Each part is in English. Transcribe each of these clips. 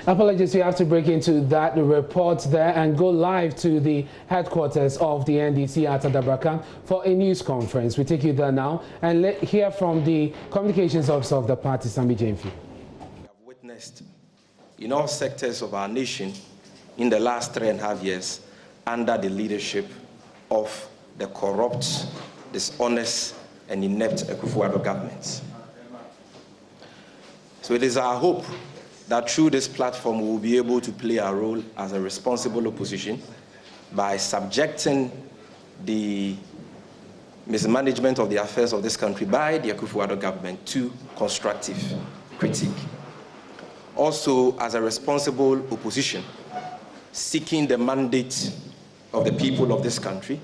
Apologies, we have to break into that report there and go live to the headquarters of the NDC at Adabraka for a news conference. We take you there now and hear from the communications officer of the party, Sammy Jamefi. We have witnessed in all sectors of our nation in the last 3.5 years under the leadership of the corrupt, dishonest, and inept Akufo-Addo government. So it is our hope that through this platform we will be able to play our role as a responsible opposition by subjecting the mismanagement of the affairs of this country by the Akufo-Addo government to constructive critique. Also, as a responsible opposition, seeking the mandate of the people of this country,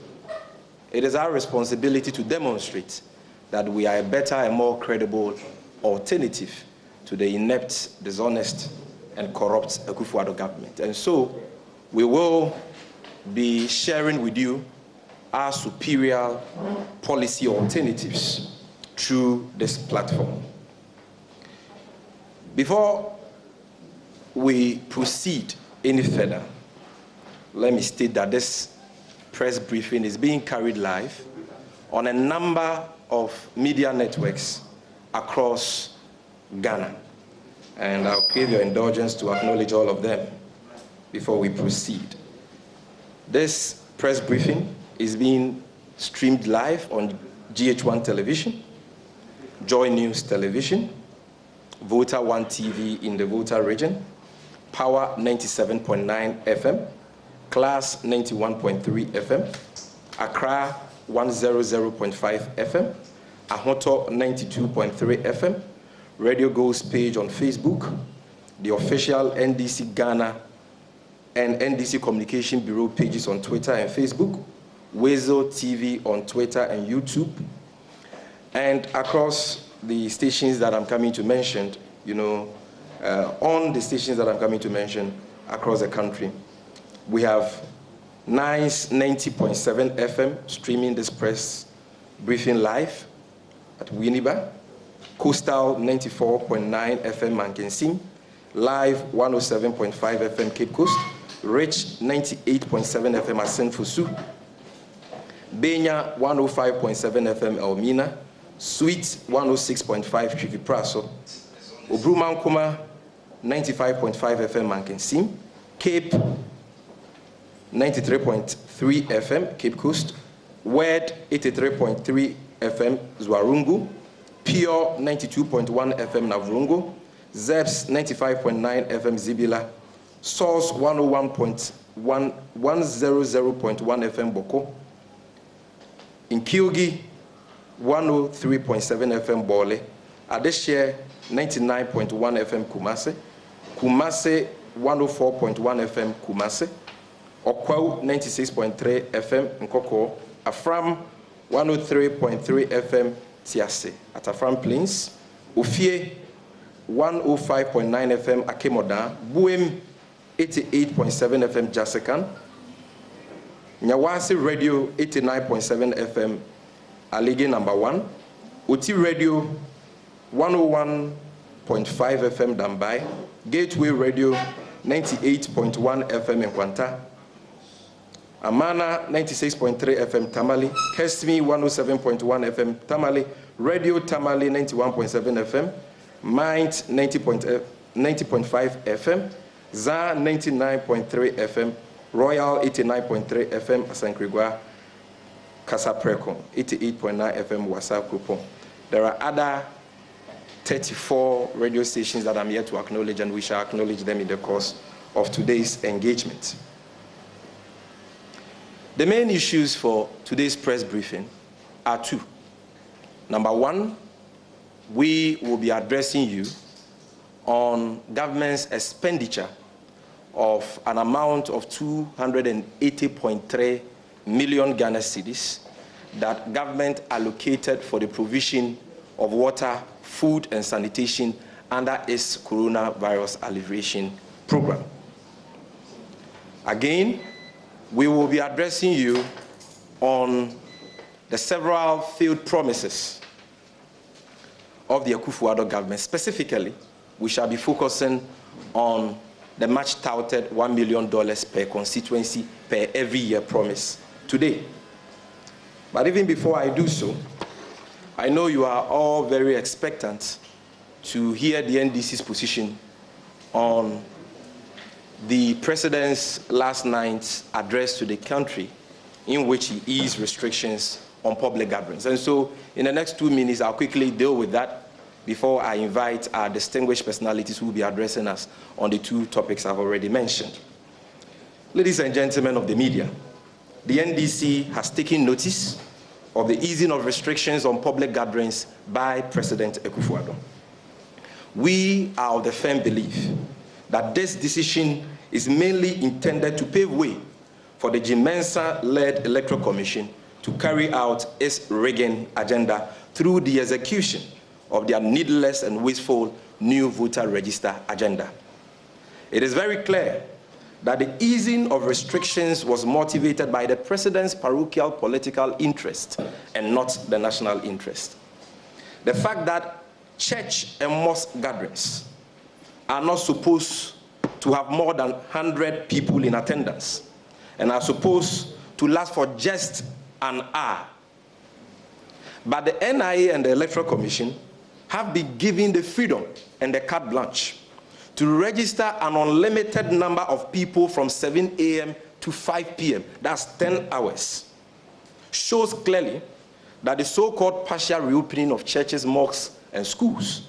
it is our responsibility to demonstrate that we are a better and more credible alternative to the inept, dishonest, and corrupt Akufo-Addo government. And so, we will be sharing with you our superior policy alternatives through this platform. Before we proceed any further, let me state that this press briefing is being carried live on a number of media networks across Ghana, and I'll crave your indulgence to acknowledge all of them before we proceed. This press briefing is being streamed live on GH1 television, Joy News television, Voter One TV in the Volta region, Power 97.9 FM, Class 91.3 FM, Accra 100.5 FM, Ahoto 92.3 FM, Radio Go's page on Facebook, the official NDC Ghana and NDC Communication Bureau pages on Twitter and Facebook, Wezo TV on Twitter and YouTube, and across the stations that I'm coming to mention, on the stations that I'm coming to mention across the country. We have Nice 90.7 FM streaming this press briefing live at Winneba, Coastal 94.9 FM Mankensim, Live 107.5 FM Cape Coast, Rich 98.7 FM Asen Fusu, Benya 105.7 FM Elmina, Sweet 106.5 Chifi Praso, Obrumankuma 95.5 FM Mankensim, Cape 93.3 FM Cape Coast, Word 83.3 FM Zwarungu, Pure 92.1 FM Navrungo, Zebs 95.9 FM Zibila, Source 100.1 FM Boko, in Kilgi 103.7 FM Bole, Adeshare 99.1 FM Kumase, Kumase 104.1 FM Kumase, Okwau 96.3 FM Nkoko, Afram 103.3 FM Tiase at Afram Plains, Ofie 105.9 FM Akemoda, Buem 88.7 FM Jasekan, Nyawasi Radio 89.7 FM Alege number 1, Oti Radio 101.5 FM Dambai, Gateway Radio 98.1 FM Nkwanta, Amana 96.3 FM Tamale, Kesmi 107.1 FM Tamale, Radio Tamale 91.7 FM, Mind 90.5 FM, ZA 99.3 FM, Royal 89.3 FM Asankrigwa, Kasapreko 88.9 FM Wasa Kupon. There are other 34 radio stations that I'm here to acknowledge, and we shall acknowledge them in the course of today's engagement. The main issues for today's press briefing are two. Number one, we will be addressing you on government's expenditure of an amount of 280.3 million Ghana cedis that government allocated for the provision of water, food, and sanitation under its coronavirus alleviation program. Again, we will be addressing you on the several failed promises of the Akufo-Addo government. Specifically, we shall be focusing on the much touted $1 million per constituency per every year promise today. But even before I do so, I know you are all very expectant to hear the NDC's position on the President's last night's address to the country, in which he eased restrictions on public gatherings. And so in the next 2 minutes, I'll quickly deal with that before I invite our distinguished personalities who will be addressing us on the 2 topics I've already mentioned. Ladies and gentlemen of the media, the NDC has taken notice of the easing of restrictions on public gatherings by President Akufo-Addo. We are of the firm belief that this decision is mainly intended to pave way for the GMENSA-led Electoral Commission to carry out its rigging agenda through the execution of their needless and wasteful new voter register agenda. It is very clear that the easing of restrictions was motivated by the President's parochial political interest and not the national interest. The fact that church and mosque gatherings are not supposed to have more than 100 people in attendance and are supposed to last for just an hour. But the NIA and the Electoral Commission have been given the freedom and the carte blanche to register an unlimited number of people from 7 a.m. to 5 p.m. That's 10 hours. Shows clearly that the so-called partial reopening of churches, mosques, and schools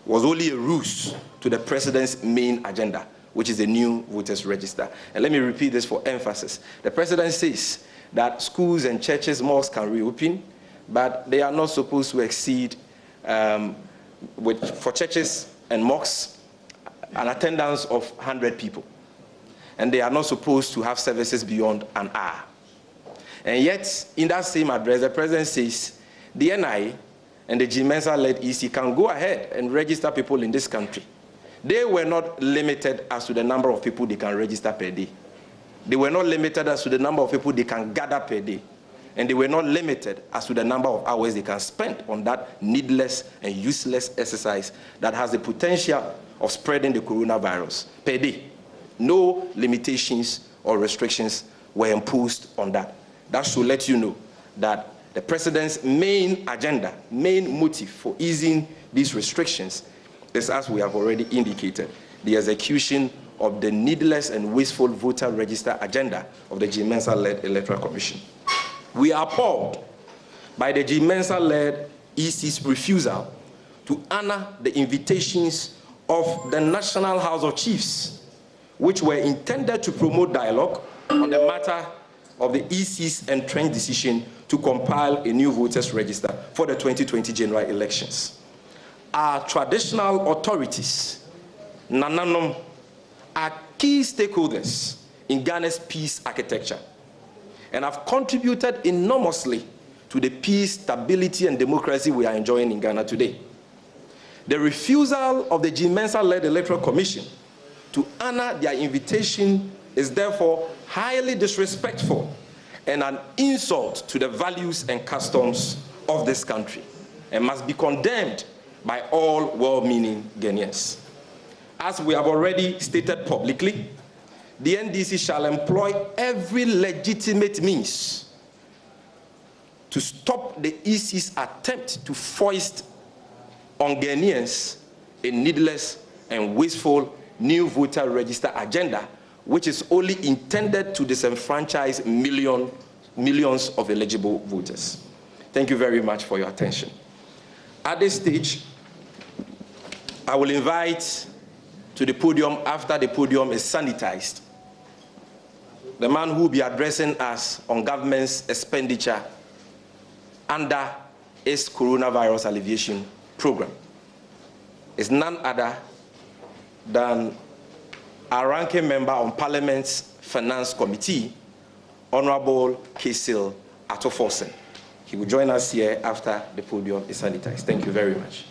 was only a ruse to the President's main agenda, which is the new voters register. And let me repeat this for emphasis. The President says that schools and churches, mosques can reopen, but they are not supposed to exceed, for churches and mosques, an attendance of 100 people. And they are not supposed to have services beyond an hour. And yet, in that same address, the President says the NIA and the GMENSA-led EC can go ahead and register people in this country. They were not limited as to the number of people they can register per day. They were not limited as to the number of people they can gather per day. And they were not limited as to the number of hours they can spend on that needless and useless exercise that has the potential of spreading the coronavirus per day. No limitations or restrictions were imposed on that. That should let you know that the President's main agenda, main motive for easing these restrictions is, as we have already indicated, the execution of the needless and wasteful voter register agenda of the GMENSA-led Electoral Commission. We are appalled by the GMENSA-led EC's refusal to honor the invitations of the National House of Chiefs, which were intended to promote dialogue on the matter of the EC's entrenched decision to compile a new voters register for the 2020 general elections. Our traditional authorities, Nananom, are key stakeholders in Ghana's peace architecture and have contributed enormously to the peace, stability, and democracy we are enjoying in Ghana today. The refusal of the GMENSA-led Electoral Commission to honor their invitation is therefore highly disrespectful and an insult to the values and customs of this country and must be condemned by all well-meaning Ghanaians. As we have already stated publicly, the NDC shall employ every legitimate means to stop the EC's attempt to foist on Ghanaians a needless and wasteful new voter register agenda, which is only intended to disenfranchise millions of eligible voters. Thank you very much for your attention. At this stage, I will invite to the podium, after the podium is sanitized, the man who will be addressing us on government's expenditure under its coronavirus alleviation program. Is none other than our ranking member on Parliament's Finance Committee, Honorable Kesil Atoforsen. He will join us here after the podium is sanitized. Thank you very much.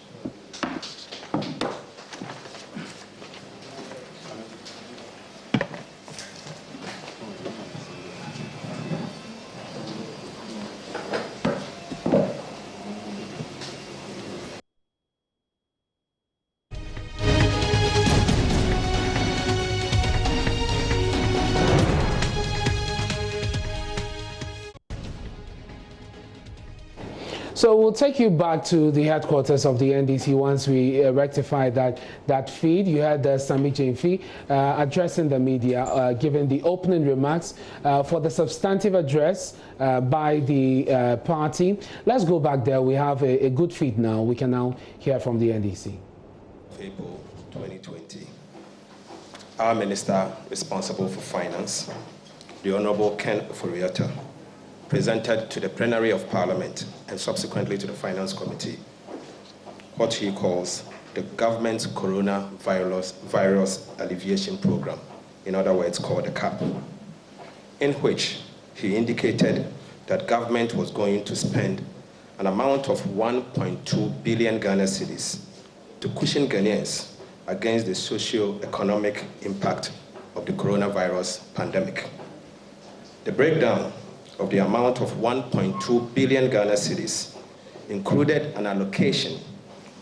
So we'll take you back to the headquarters of the NDC once we rectify that feed. You had Sami Jainfi addressing the media, giving the opening remarks for the substantive address by the party. Let's go back there. We have a good feed now. We can now hear from the NDC. April 2020, our minister responsible for finance, the Honorable Ken Oforiatta, presented to the plenary of Parliament and subsequently to the Finance Committee what he calls the government's coronavirus alleviation program, in other words called the CAP, in which he indicated that government was going to spend an amount of 1.2 billion Ghana cedis to cushion Ghanaians against the socio-economic impact of the coronavirus pandemic. The breakdown of the amount of 1.2 billion Ghana cedis included an allocation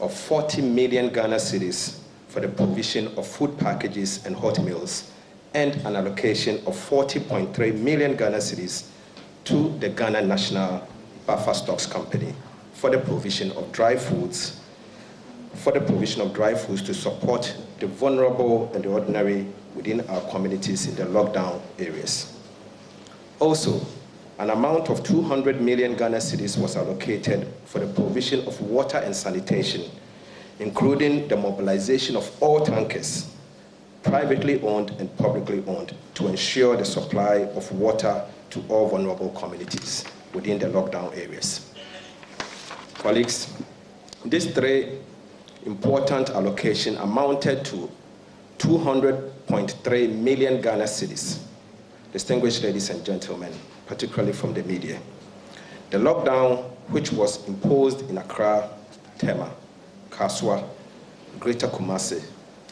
of 40 million Ghana cedis for the provision of food packages and hot meals, and an allocation of 40.3 million Ghana cedis to the Ghana National Buffer Stocks Company for the provision of dry foods, to support the vulnerable and the ordinary within our communities in the lockdown areas. Also, an amount of 200 million Ghana cedis was allocated for the provision of water and sanitation, including the mobilization of all tankers, privately owned and publicly owned, to ensure the supply of water to all vulnerable communities within the lockdown areas. Colleagues, these three important allocation amounted to 200.3 million Ghana cedis. Distinguished ladies and gentlemen, particularly from the media, the lockdown, which was imposed in Accra, Tema, Kaswa, Greater Kumasi,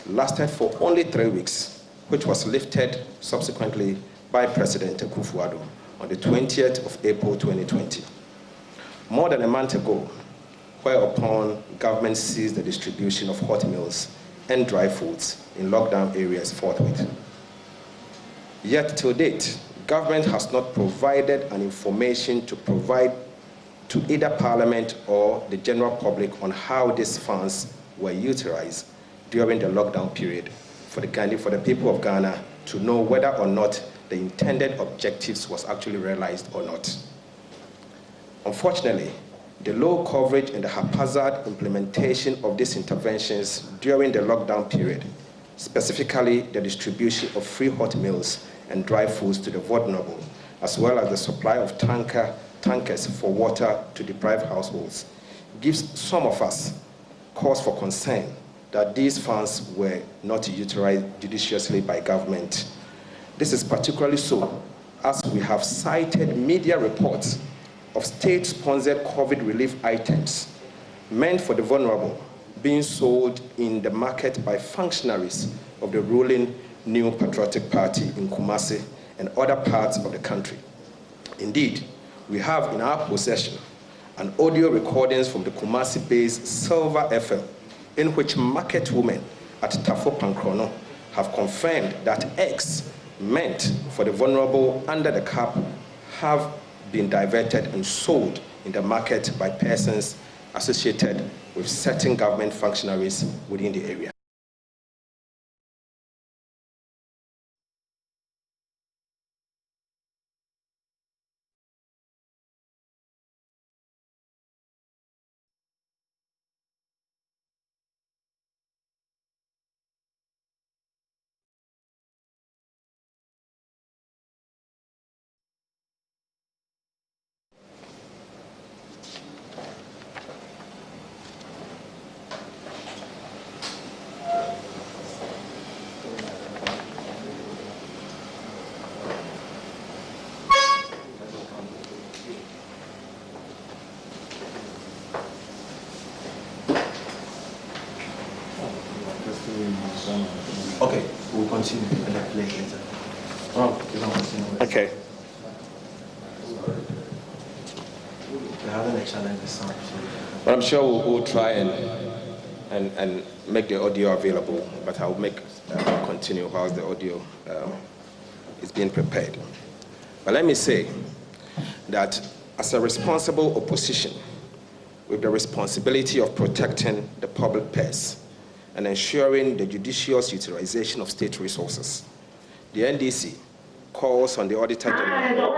lasted for only 3 weeks, which was lifted subsequently by President Akufo-Addo on the 20th of April 2020. More than a month ago, whereupon government ceased the distribution of hot meals and dry foods in lockdown areas forthwith. Yet to date, government has not provided an information to provide to either Parliament or the general public on how these funds were utilized during the lockdown period for the people of Ghana to know whether or not the intended objectives was actually realized or not. Unfortunately, the low coverage and the haphazard implementation of these interventions during the lockdown period, specifically the distribution of free hot meals and dry foods to the vulnerable, as well as the supply of tankers for water to deprived households, gives some of us cause for concern that these funds were not utilized judiciously by government. This is particularly so as we have cited media reports of state-sponsored COVID relief items meant for the vulnerable being sold in the market by functionaries of the ruling New Patriotic Party in Kumasi and other parts of the country. Indeed, we have in our possession an audio recordings from the Kumasi-based Silver FM in which market women at Tafo Pankrono have confirmed that eggs meant for the vulnerable under the cap have been diverted and sold in the market by persons associated with certain government functionaries within the area. Okay, we'll continue later. Oh, you don't continue. Okay. We're having a challenge with sound. But I'm sure we'll try and make the audio available, but I'll continue whilst the audio is being prepared. But let me say that as a responsible opposition, with the responsibility of protecting the public purse and ensuring the judicious utilization of state resources. The NDC calls on the Auditor General.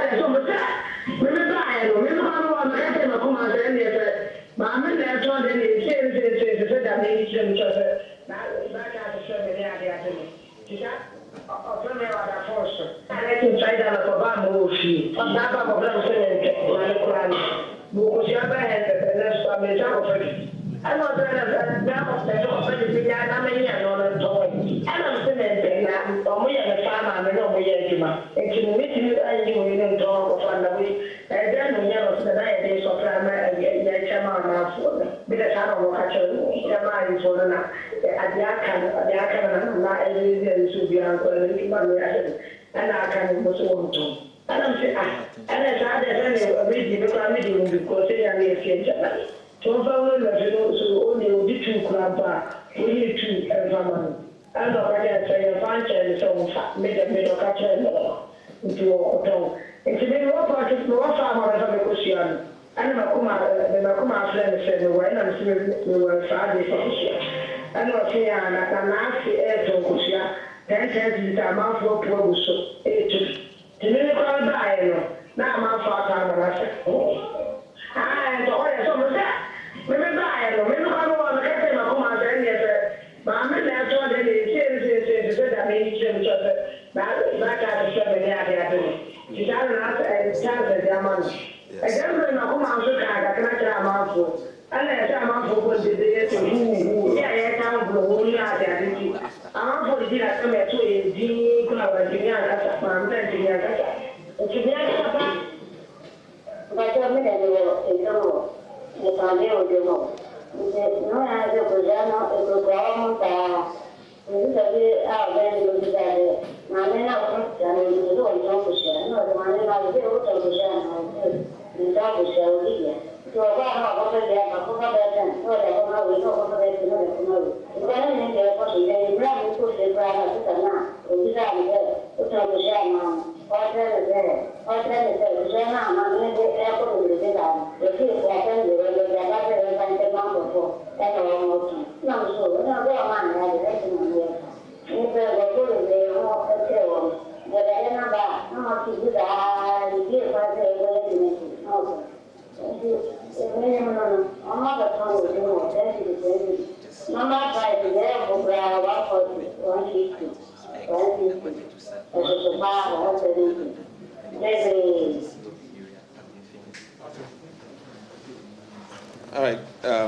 All right,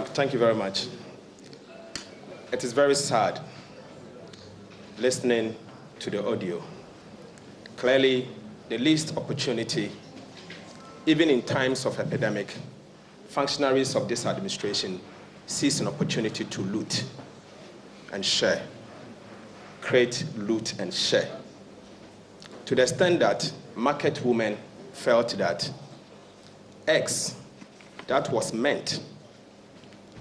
thank you very much. It is very sad listening to the audio. Clearly, the least opportunity, even in times of epidemic, functionaries of this administration seize an opportunity to loot and share, create, loot, and share. To the extent that market women felt that X that was meant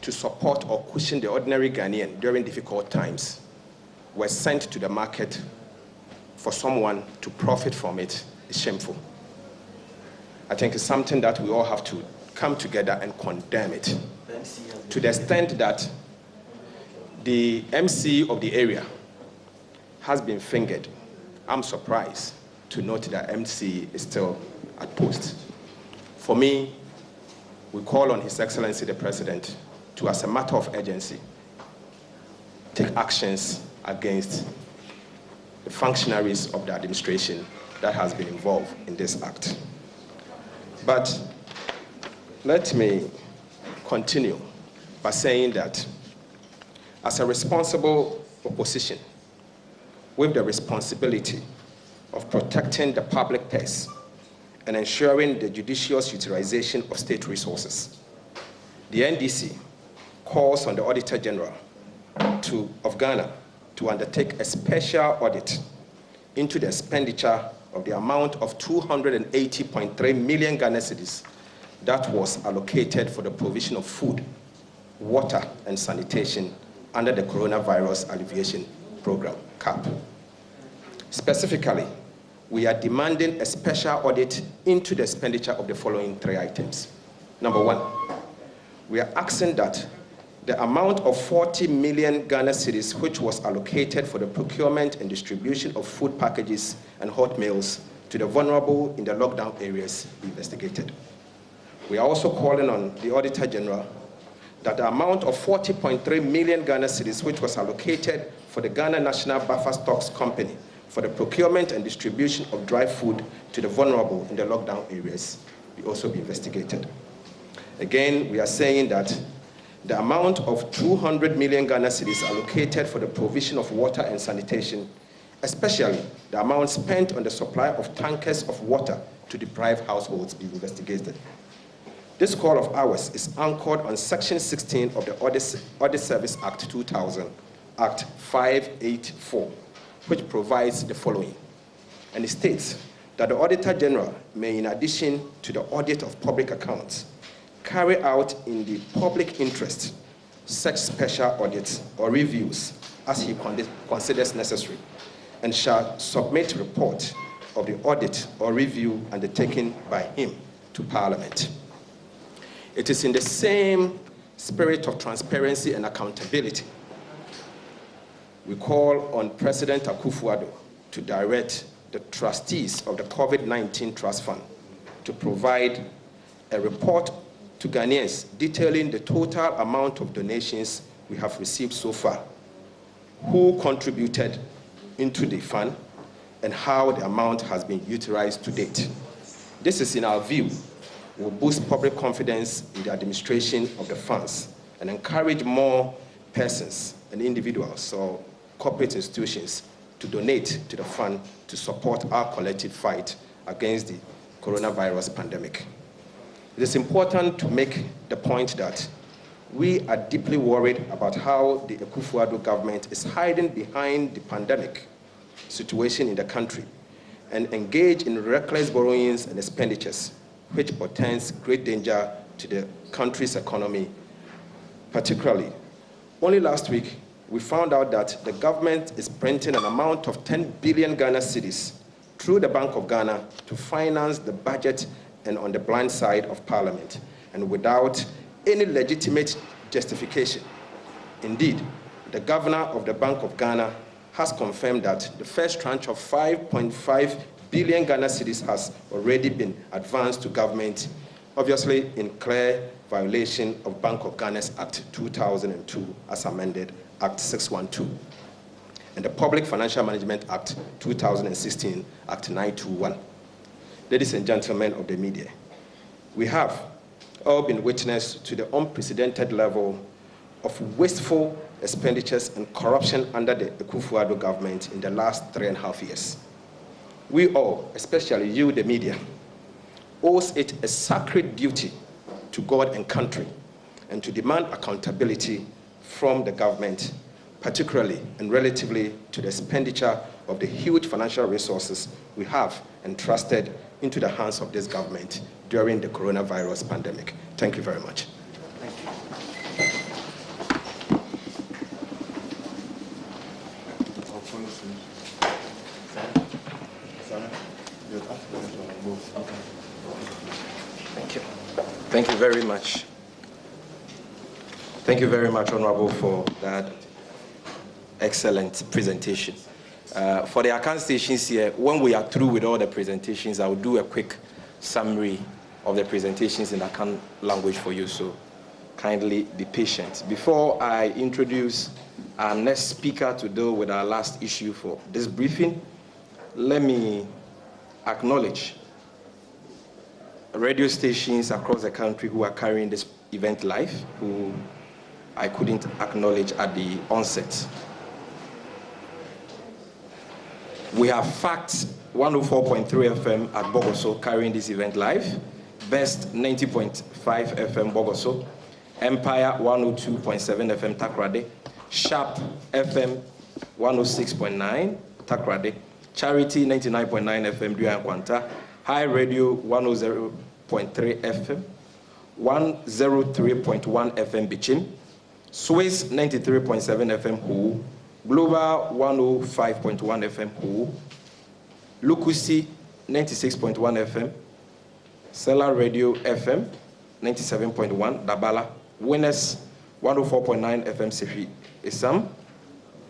to support or cushion the ordinary Ghanaian during difficult times were sent to the market for someone to profit from it is shameful. I think it's something that we all have to come together and condemn it. To the extent that the MC of the area has been fingered, I'm surprised to note that MC is still at post. For me, we call on His Excellency the President to, as a matter of urgency, take actions against the functionaries of the administration that has been involved in this act. But let me continue by saying that as a responsible opposition with the responsibility of protecting the public purse and ensuring the judicious utilization of state resources, the NDC calls on the Auditor General of Ghana to undertake a special audit into the expenditure of the amount of 280.3 million Ghana cedis that was allocated for the provision of food, water, and sanitation under the Coronavirus Alleviation Program, CAP. Specifically, we are demanding a special audit into the expenditure of the following three items. Number one, we are asking that the amount of 40 million Ghana cedis which was allocated for the procurement and distribution of food packages and hot meals to the vulnerable in the lockdown areas be investigated. We are also calling on the Auditor General that the amount of 40.3 million Ghana cedis which was allocated for the Ghana National Buffer Stocks Company for the procurement and distribution of dry food to the vulnerable in the lockdown areas will also be investigated. Again, we are saying that the amount of 200 million Ghana cedis allocated for the provision of water and sanitation, especially the amount spent on the supply of tankers of water to deprived households, be investigated. This call of ours is anchored on Section 16 of the Audit Service Act 2000, Act 584, which provides the following. And it states that the Auditor General may, in addition to the audit of public accounts, carry out in the public interest such special audits or reviews as he considers necessary, and shall submit report of the audit or review undertaken by him to Parliament. It is in the same spirit of transparency and accountability we call on President Akufo-Addo to direct the trustees of the COVID-19 Trust Fund to provide a report to Ghanaians detailing the total amount of donations we have received so far, who contributed into the fund, and how the amount has been utilized to date. This is, in our view, will boost public confidence in the administration of the funds and encourage more persons and individuals or corporate institutions to donate to the fund to support our collective fight against the coronavirus pandemic. It is important to make the point that we are deeply worried about how the Akufo-Addo government is hiding behind the pandemic situation in the country and engage in reckless borrowings and expenditures, which portends great danger to the country's economy, particularly. Only last week, we found out that the government is printing an amount of 10 billion Ghana cedis through the Bank of Ghana to finance the budget and on the blind side of Parliament, and without any legitimate justification. Indeed, the governor of the Bank of Ghana has confirmed that the first tranche of 5.5 billion Ghana cedis has already been advanced to government, obviously in clear violation of Bank of Ghana's Act 2002 as amended, Act 612, and the Public Financial Management Act 2016, Act 921. Ladies and gentlemen of the media, we have all been witness to the unprecedented level of wasteful expenditures and corruption under the Akufo-Addo government in the last 3.5 years. We all, especially you, the media, owes it a sacred duty to God and country and to demand accountability from the government, particularly and relatively to the expenditure of the huge financial resources we have entrusted into the hands of this government during the coronavirus pandemic. Thank you very much. Thank you. Thank you. Thank you very much. Thank you very much, Honorable, for that excellent presentation. For the account stations here, when we are through with all the presentations, I will do a quick summary of the presentations in account language for you, so kindly be patient. Before I introduce our next speaker to deal with our last issue for this briefing, let me acknowledge radio stations across the country who are carrying this event live, who I couldn't acknowledge at the onset. We have Facts 104.3 FM at Bogoso carrying this event live, Best 90.5 FM Bogoso, Empire 102.7 FM Takrade, Sharp FM 106.9 Takrade, Charity 99.9 FM Duyankwanta, High Radio 100.3 FM, 103.1 FM Bichim, Swiss 93.7 FM Hu, Global 105.1 FM Hu, Lukusi 96.1 FM, Stellar Radio FM 97.1 Dabala, Winners 104.9 FM Sifri Isam,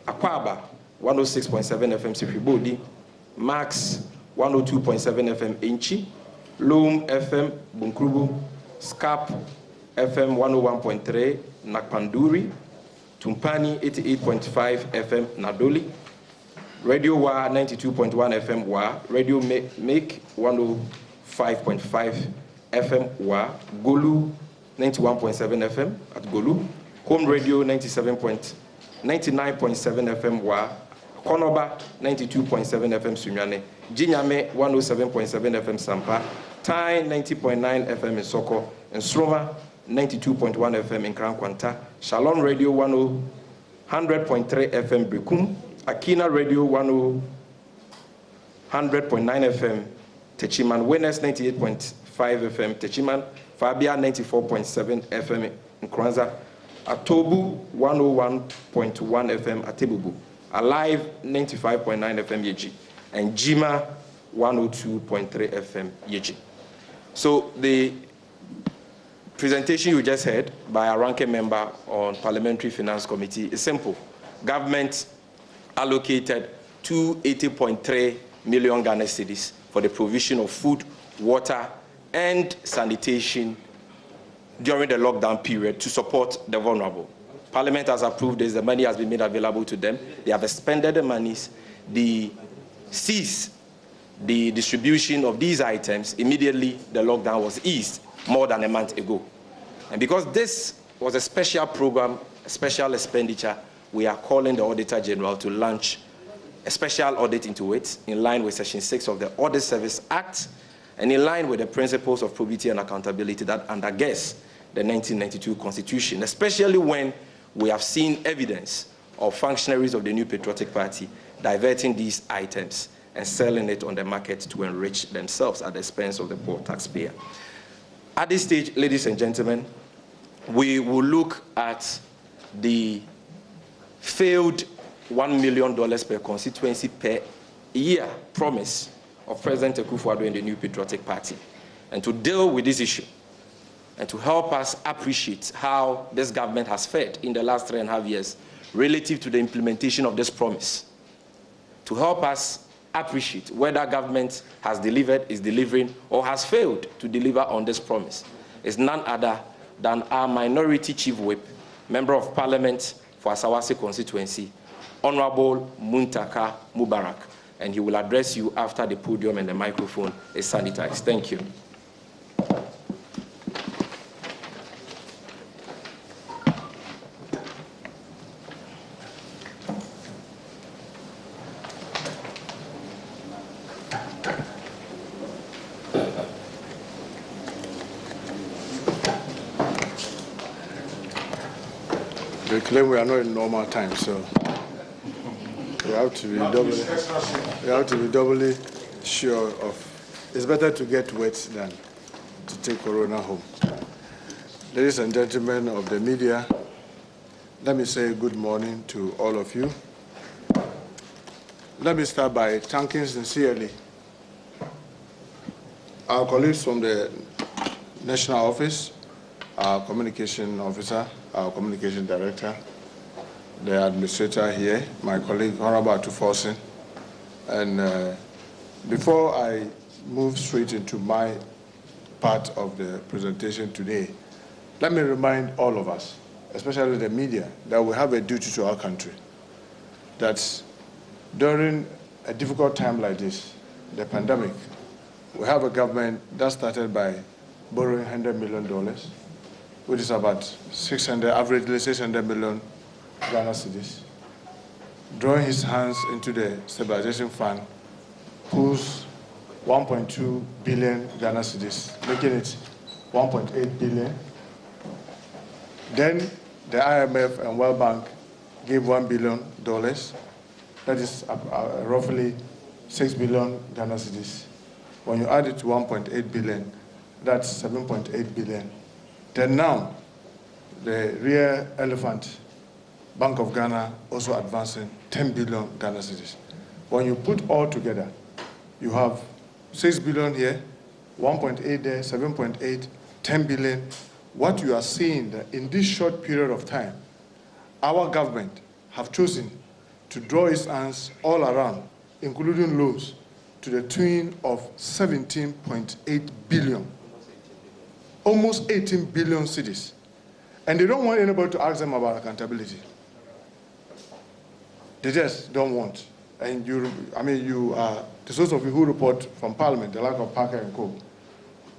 Akwaba 106.7 FM Sifri Bodi, Max 102.7 FM Inchi, Loom FM Bunkrubu, Scap FM 101.3 Nakpanduri, Tumpani 88.5 FM Nadoli, Radio Wa 92.1 FM Wa, Radio Make 105.5 FM Wa, Golu 91.7 FM at Golu, Home Radio 99.7 FM Wa, Konoba 92.7 FM Sunyane, Jinyame 107.7 FM Sampa, Tai 90.9 FM in Soko, and Sroma 92.1 FM in Krankwanta, Shalom Radio 100.3 FM Brikum, Akina Radio 100.9 FM Techiman, Winners 98.5 FM Techiman, Fabia 94.7 FM in Kranza, Atobu 101.1 FM Atebubu, Alive 95.9 FM Yeji, and Jima 102.3 FM Yeji. So the presentation you just heard by a ranking member on Parliamentary Finance Committee is simple. Government allocated 280.3 million Ghana cedis for the provision of food, water, and sanitation during the lockdown period to support the vulnerable. Parliament has approved this. The money has been made available to them. They have expended the monies. They ceased the distribution of these items immediately the lockdown was eased more than a month ago. And because this was a special program, a special expenditure, we are calling the Auditor General to launch a special audit into it in line with Section 6 of the Audit Service Act and in line with the principles of probity and accountability that undergirds the 1992 Constitution, especially when we have seen evidence of functionaries of the New Patriotic Party diverting these items and selling it on the market to enrich themselves at the expense of the poor taxpayer. At this stage, ladies and gentlemen, we will look at the failed $1 million per constituency per year promise of President Akufo-Addo and the New Patriotic Party. And to deal with this issue, and to help us appreciate how this government has fared in the last 3.5 years relative to the implementation of this promise, to help us appreciate whether government has delivered, is delivering, or has failed to deliver on this promise, is none other than our Minority Chief Whip, Member of Parliament for Asawase constituency, Honorable Muntaka Mubarak, and he will address you after the podium and the microphone is sanitized. Thank you. They claim we are not in normal time, so we have to be doubly sure of. It's better to get wet than to take Corona home. Ladies and gentlemen of the media, let me say good morning to all of you. Let me start by thanking sincerely our colleagues from the National Office, our communication officer, our communication director, the administrator here, my colleague Honorable Atufosin. And before I move straight into my part of the presentation today, let me remind all of us, especially the media, that we have a duty to our country, that during a difficult time like this, the pandemic, we have a government that started by borrowing $100 million, which is about averagely 600 million Ghana cedis, drawing his hands into the stabilization fund, pulls 1.2 billion Ghana cedis, making it 1.8 billion. Then the IMF and World Bank gave $1 billion. That is roughly 6 billion Ghana cedis. When you add it to 1.8 billion, that's 7.8 billion. Then now, the real elephant, Bank of Ghana, also advancing 10 billion Ghana cedis. When you put all together, you have 6 billion here, 1.8 there, 7.8, 10 billion, what you are seeing that in this short period of time, our government have chosen to draw its hands all around, including loans, to the tune of 17.8 billion, almost 18 billion cedis. And they don't want anybody to ask them about accountability. They just don't want. And the those of you who report from Parliament, the lack of Parker and Co.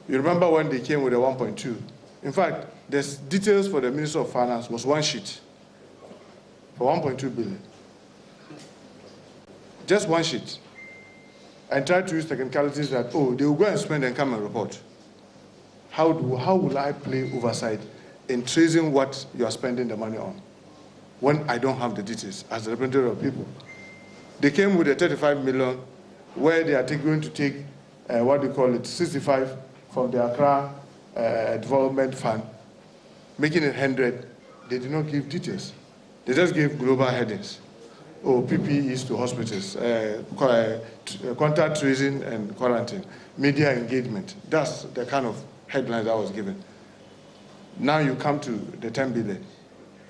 You remember when they came with the 1.2. In fact, the details for the Minister of Finance was one sheet for 1.2 billion. Just one sheet. And tried to use technicalities that, oh, they will go and spend and come and report. How will I play oversight in tracing what you are spending the money on when I don't have the details as the representative of people? They came with a 35 million where they are going to take, 65 from the Accra Development Fund, making it 100. They did not give details. They just gave global headings. Oh, PPEs to hospitals, contact tracing and quarantine, media engagement. That's the kind of headlines I was given. Now you come to the 10 billion.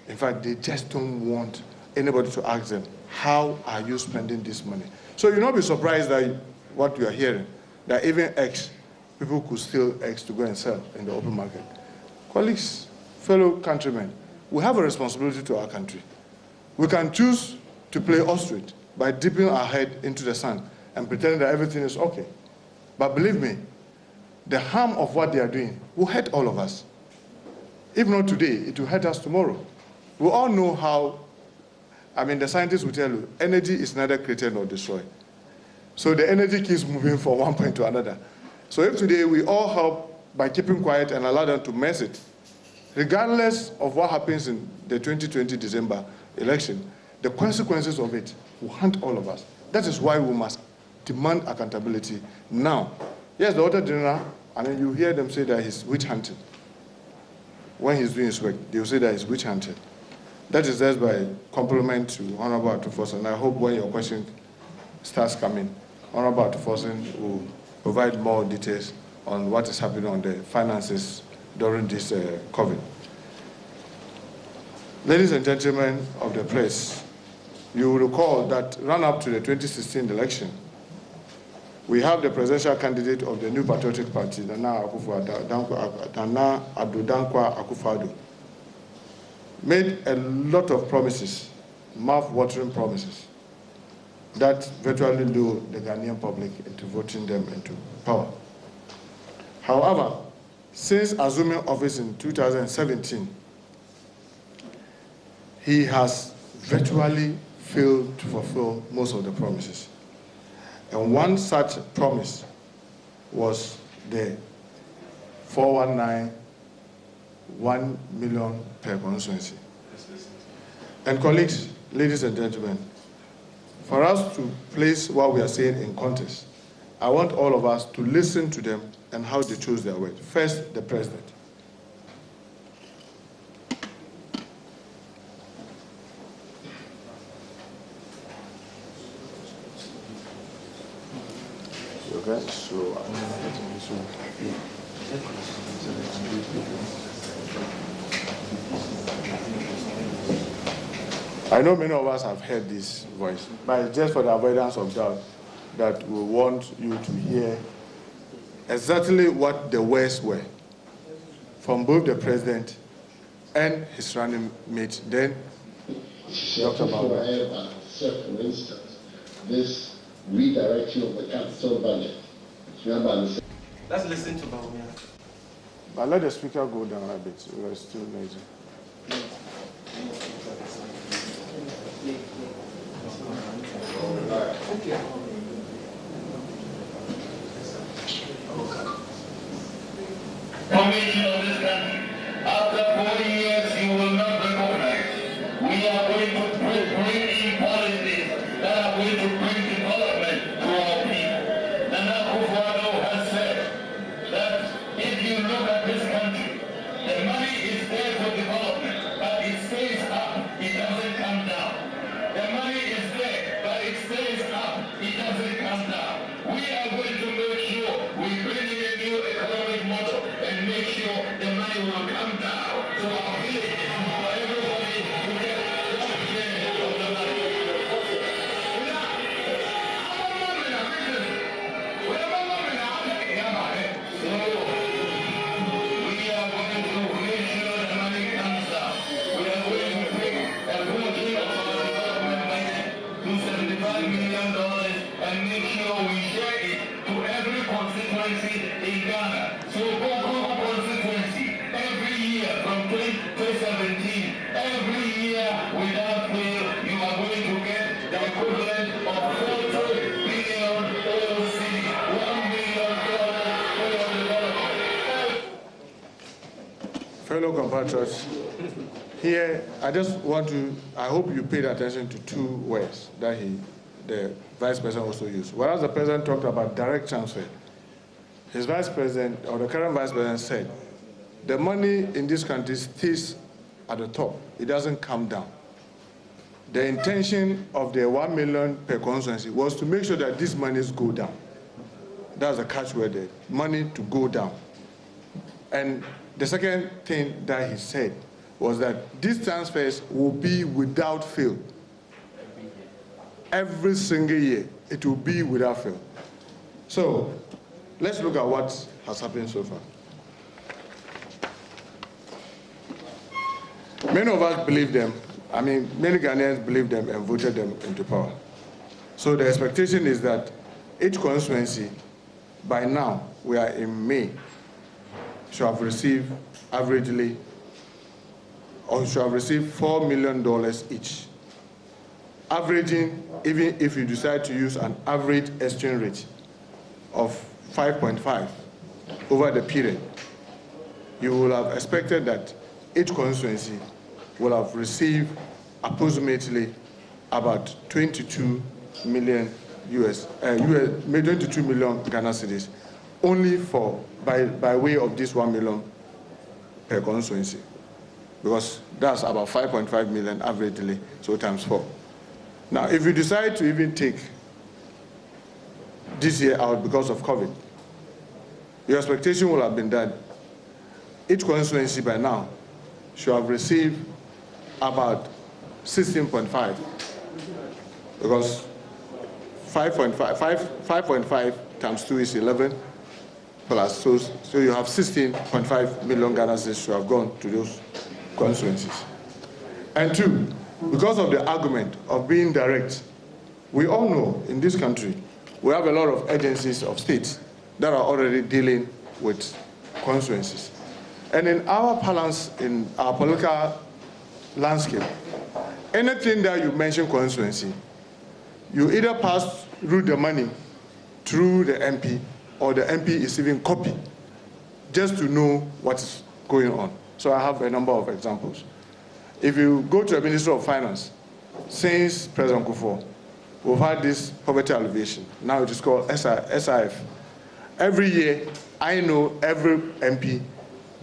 In fact, they just don't want anybody to ask them, how are you spending this money? So you'll not be surprised that what you are hearing, that even eggs, people could steal eggs to go and sell in the open market. Colleagues, fellow countrymen, we have a responsibility to our country. We can choose to play ostrich by dipping our head into the sand and pretending that everything is okay. But believe me, the harm of what they are doing will hurt all of us. If not today, it will hurt us tomorrow. We all know how, the scientists will tell you, energy is neither created nor destroyed. So the energy keeps moving from one point to another. So if today we all help by keeping quiet and allow them to mess it, regardless of what happens in the 2020 December election, the consequences of it will haunt all of us. That is why we must demand accountability now. Yes, the Auditor General, you hear them say that he's witch hunting. When he's doing his work, they will say that he's witch hunting. That is just by compliment to Honorable Atufos, and I hope when your question starts coming, Honorable Atufos will provide more details on what is happening on the finances during this COVID. Ladies and gentlemen of the press, you will recall that run up to the 2016 election, we have the presidential candidate of the New Patriotic Party, Nana Addo Dankwa Akufo-Addo, made a lot of promises, mouth-watering promises, that virtually lured the Ghanaian public into voting them into power. However, since assuming office in 2017, he has virtually failed to fulfill most of the promises. And one such promise was the 419, 1 million per constituency. And colleagues, ladies and gentlemen, for us to place what we are saying in context, I want all of us to listen to them and how they chose their word. First, the president. Okay, so I know many of us have heard this voice, but just for the avoidance of doubt, that we want you to hear exactly what the words were from both the president and his running mate, then Dr. Bauer. For instance, this redirection of the capital budget. Let's listen to Bauer. But let the speaker go down a bit. We're still lazy. Okay. Formation of this country. After 40 years, you will not recognize. We are going to bring in policies that are going to bring development to our people. Nana Akufo-Addo has said that if you look at this country, the money is there for development, but it stays up, it doesn't come down. The money is there, but it stays up, it doesn't constituency in Ghana. So Boko constituency, every year from 2017, every year without fail, you are going to get the equivalent of 40 billion OCD, $1 billion for your development. Fellow compatriots, here I just want to, I hope you paid attention to two words that the Vice President also used. Whereas the President talked about direct transfer, his Vice President, or the current Vice President said, the money in this country stays at the top. It doesn't come down. The intention of the 1 million per constituency was to make sure that these monies go down. That's the catchword there, money to go down. And the second thing that he said was that these transfers will be without fail. Every single year, it will be without fail. So, let's look at what has happened so far. Many of us believe them. I mean, many Ghanaians believe them and voted them into power. So the expectation is that each constituency, by now, we are in May, should have received averagely, or should have received $4 million each. Averaging, even if you decide to use an average exchange rate of 5.5 over the period, you will have expected that each constituency will have received approximately about 22 million 22 million Ghana cedis, only by way of this 1 million per constituency, because that's about 5.5 million averagely, so times 4. Now, if you decide to even take this year out because of COVID, your expectation will have been that each constituency by now should have received about 16.5, because 5.5 times 2 is 11, plus, so you have 16.5 million Ghana cedis should have gone to those constituencies. And two, because of the argument of being direct, we all know in this country, we have a lot of agencies of states that are already dealing with constituencies. And in our balance, in our political landscape, anything that you mention constituency, you either pass through the money through the MP, or the MP is even copied, just to know what's going on. So I have a number of examples. If you go to the Ministry of Finance, since President Kufuor, we've had this poverty alleviation. Now it is called SIF. Every year, I know every MP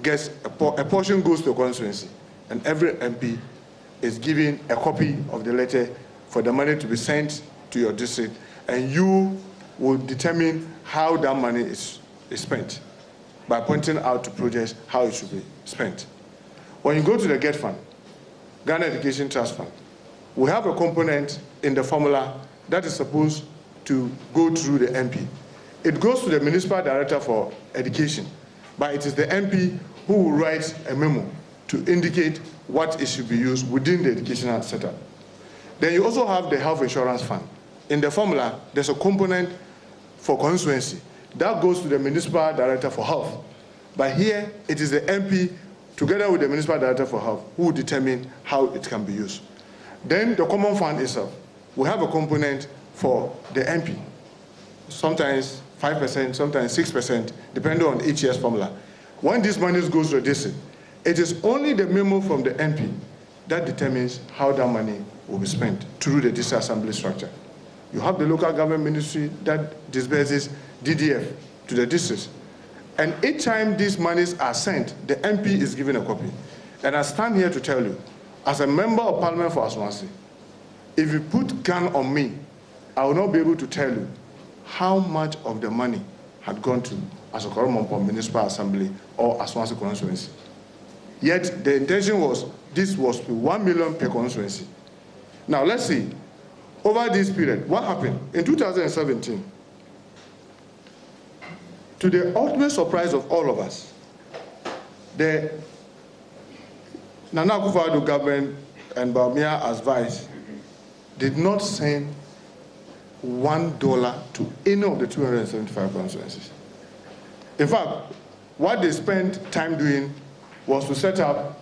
gets a portion goes to a constituency, and every MP is given a copy of the letter for the money to be sent to your district, and you will determine how that money is spent by pointing out to projects how it should be spent. When you go to the GET Fund, Ghana Education Trust Fund, we have a component in the formula that is supposed to go through the MP. It goes to the Municipal Director for Education, but it is the MP who will write a memo to indicate what it should be used within the educational setup. Then you also have the Health Insurance Fund. In the formula, there's a component for constituency that goes to the Municipal Director for Health. But here, it is the MP, together with the Municipal Director for Health, who will determine how it can be used. Then the Common Fund itself, we have a component for the MP. Sometimes 5%, sometimes 6%, depending on each year's formula. When this money goes to the district, it is only the memo from the MP that determines how that money will be spent through the district assembly structure. You have the local government ministry that disburses DDF to the districts. And each time these monies are sent, the MP is given a copy. And I stand here to tell you, as a member of Parliament for Aswansi, if you put gun on me, I will not be able to tell you how much of the money had gone to Asokoro Municipal Assembly or Aswansi constituency. Yet the intention was, this was 1 million per constituency. Now let's see, over this period, what happened? In 2017, to the ultimate surprise of all of us, the Nana Akufo-Addo government and Bawumia as vice did not send $1 to any of the 275 constituencies. In fact, what they spent time doing was to set up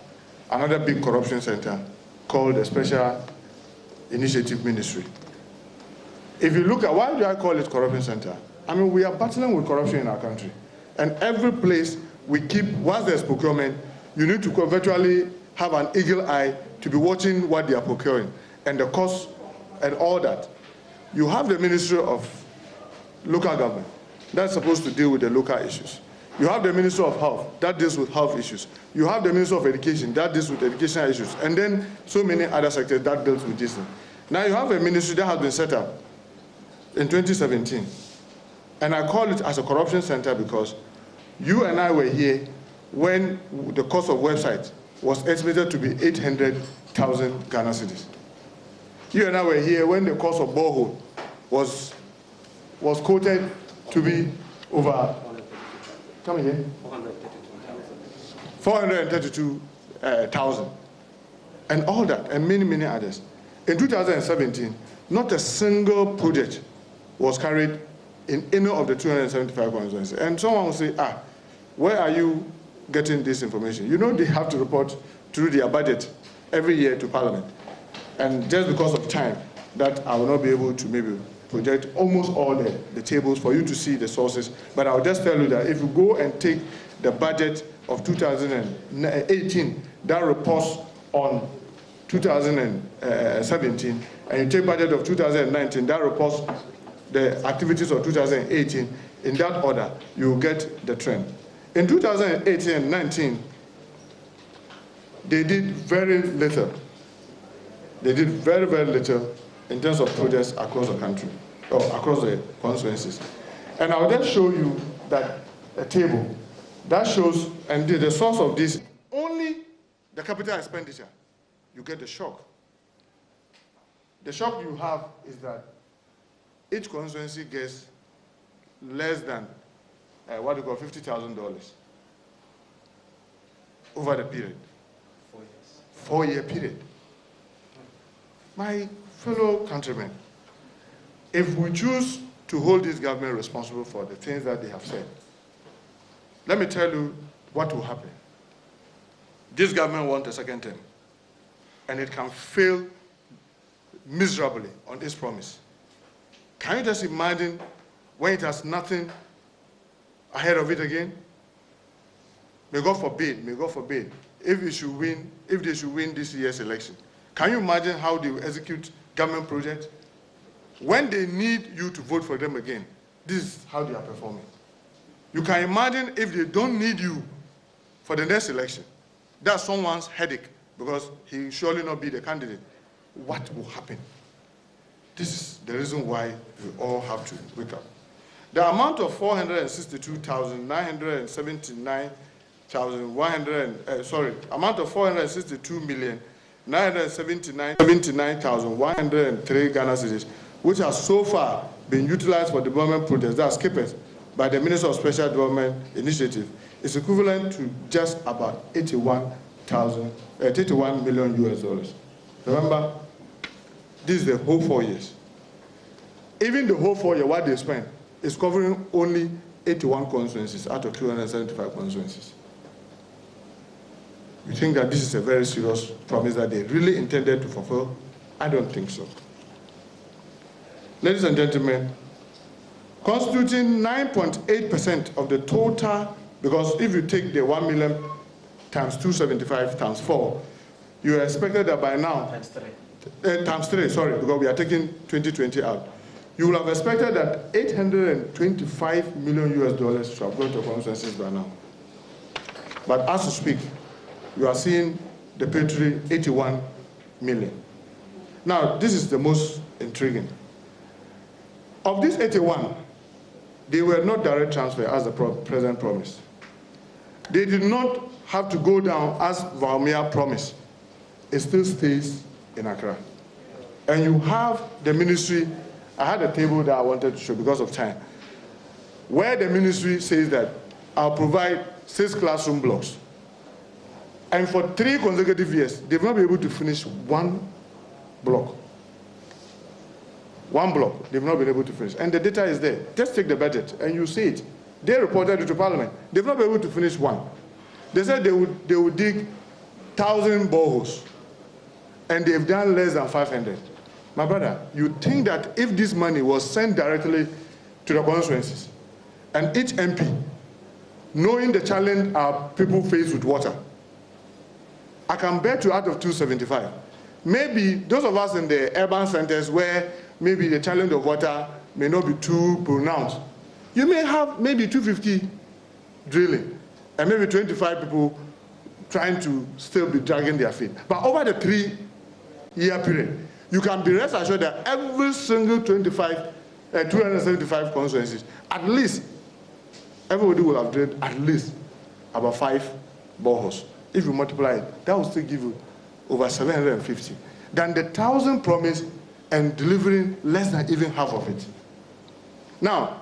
another big corruption center called the Special Initiative Ministry. If you look at, why do I call it corruption center? I mean, we are battling with corruption in our country. And every place we keep, once there's procurement, you need to virtually have an eagle eye to be watching what they are procuring and the cost and all that. You have the Ministry of Local Government that's supposed to deal with the local issues. You have the Ministry of Health that deals with health issues. You have the Ministry of Education that deals with educational issues. And then so many other sectors that deals with this thing. Now you have a ministry that has been set up in 2017. And I call it as a corruption center because you and I were here when the cost of website was estimated to be 800,000 Ghana cedis. You and I were here when the cost of borehole was quoted to be over, come again? 432,000. And all that, and many, many others. In 2017, not a single project was carried in any of the 275 constituencies. And someone will say, where are you getting this information? You know they have to report through their budget every year to Parliament. And just because of time, that I will not be able to maybe project almost all the tables for you to see the sources. But I'll just tell you that if you go and take the budget of 2018, that reports on 2017, and you take budget of 2019, that reports the activities of 2018, in that order, you will get the trend. In 2018 and 19, they did very little. They did very, very little in terms of projects across the country, or across the constituencies. And I'll just show you that a table that shows, and the source of this, only the capital expenditure, you get the shock. The shock you have is that each constituency gets less than what we call $50,000 over the period. 4 years. 4-year period. My fellow countrymen, if we choose to hold this government responsible for the things that they have said, let me tell you what will happen. This government wants a second term, and it can fail miserably on its promise. Can you just imagine when it has nothing ahead of it again? May God forbid, if they should win this year's election. Can you imagine how they will execute government projects? When they need you to vote for them again, this is how they are performing. You can imagine if they don't need you for the next election. That's someone's headache because he will surely not be the candidate. What will happen? This is the reason why we all have to wake up. The amount of 462,979,103 Ghana cedis, which has so far been utilized for development projects, that's skippers, by the Minister of Special Development Initiative, is equivalent to just about 81 million US dollars. Remember, this is the whole 4 years. Even the whole 4 years, what they spent is covering only 81 constituencies out of 275 constituencies. You think that this is a very serious promise that they really intended to fulfill? I don't think so. Ladies and gentlemen, constituting 9.8% of the total, because if you take the 1 million times 275 times 4, you are expected that by now, times 3, sorry, because we are taking 2020 out. You will have expected that 825 million US dollars should have gone to constituencies by now. But as we speak, you are seeing the paytory 81 million. Now, this is the most intriguing. Of this 81, they were not direct transfer as the president promised. They did not have to go down as Valmia promised. It still stays in Accra. And you have the ministry. I had a table that I wanted to show because of time, where the ministry says that I'll provide 6 classroom blocks. And for 3 consecutive years, they've not been able to finish 1 block. 1 block, they've not been able to finish. And the data is there. Just take the budget and you see it. They reported it to Parliament. They've not been able to finish one. They said they would dig 1,000 boreholes, and they've done less than 500. My brother, you think that if this money was sent directly to the constituencies, and each MP, knowing the challenge our people face with water, I can bet you out of 275, maybe those of us in the urban centers where maybe the challenge of water may not be too pronounced, you may have maybe 250 drilling, and maybe 25 people trying to still be dragging their feet. But over the 3-year period, you can be rest assured that every single 275 constituencies, at least, everybody will have drilled at least about 5 boreholes. If you multiply it, that will still give you over 750. Than the 1,000 promised and delivering less than even half of it. Now,